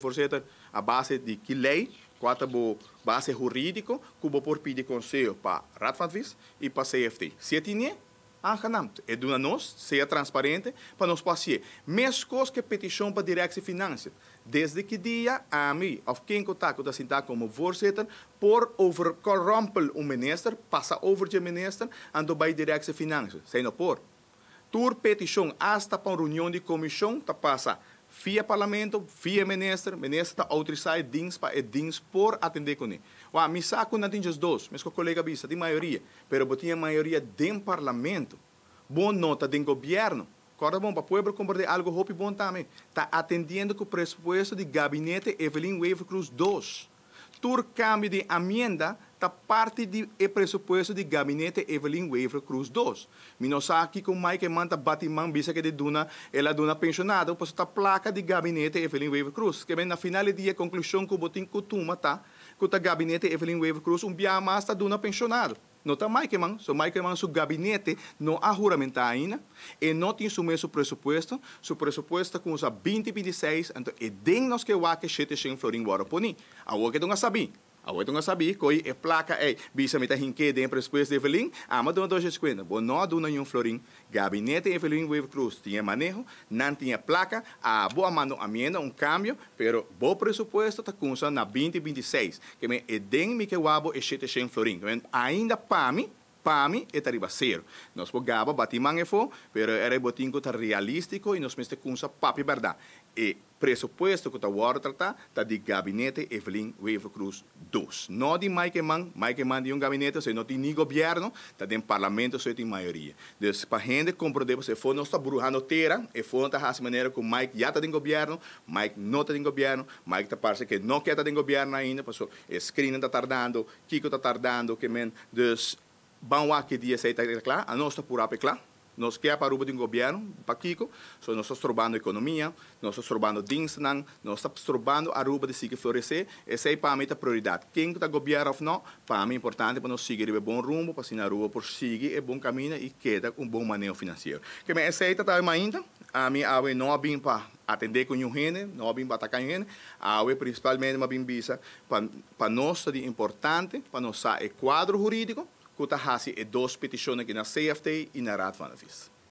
Voorzitter, a base de que lei, quatro base jurídico, cubo por pedir conselho para Raad van Advies e para CFT. Se tinha, aangenaam. É do nós, seja transparente, para nós passar. Mesmo coisa que petição para direção finança. Desde que dia a mim, of quem contato da sentar como voorzitter, por overcorrompel minister, passa over de minister, ando bij direção finança. Sem não por. Tur petição hasta para uma reunião de comissão, tá passa via parlamento, via minister está autorizado dienst para dienst por atender com ele. O a missa com não tem os dois, mas com o colega bisa de maioria, pero botinha maioria do parlamento, bom nota do governo. Corda bom para o povo compreender algo hope bom também. Está atendendo com o pressuposto de gabinete Evelyn Wever Cruz 2. Tur cambio de emenda está parte do pressuposto de gabinete Evelyn Wever Cruz 2. Nós aqui com mais que manda batimão bisa que ela duna pensionada, pois está placa de gabinete Evelyn Wever Cruz. Que vem na final do dia conclusão que o botim costuma tá, que o gabinete Evelyn Wever Cruz dia mais está duna pensionado. Não está mais que man, so mais que man seu gabinete não há juramento ainda e não tem seu mesmo pressuposto. Seu pressuposto com os 2026, então é den nós que o que 700 florim bora poni. A o que não sabe. Agora não sabia que é placa bisa meta hinque de pressuposto de Evelyn, mas dona 250. Bom, não dona um florim. Gabinete Evelyn Wever Cruz tinha manejo, não tinha placa, a boa mano amenda câmbio, pero bom pressuposto está com na 2026. Que me é den me que o abo é 700 florim. Ainda para mim é tarifa zero. Nós pogava batimang efo, pero era botinho tá realístico e nós meste com essa papi verdade. E pressuposto que tá agora tratar tá de gabinete Evelyn Wever Cruz 2. Não de Mike Man de um gabinete, se não tem nem governo, tá de parlamento, se tem maioria. Então, para gente compreender, se for não está burrando terra, e for não tá de maneira que Mike já tá de governo, Mike não tá de governo, Mike tá parece que não quer tá de governo ainda, porque o screening tá tardando, Kiko tá tardando, que men, dus vamos aqui dia 6 tá claro, a nossa por ape claro. Nós queremos para o governo, para Kiko, nós estamos trabalhando economia, nós estamos trabalhando diensten, nós estamos trabalhando a ruba de seguir florescer, essa é para mim a prioridade. Quem está governo ou não, para mim é importante para nós seguir um bom rumo, para seguir a ruba por seguir um bom caminho e queda um bom manejo financeiro. Que me aceita também ainda, a mim não vim para atender com o gente, não vim para atacar o gente, principalmente vim para nós é importante, para nós o quadro jurídico, que está fazendo duas petições aqui na CFT e na Raad van Advies.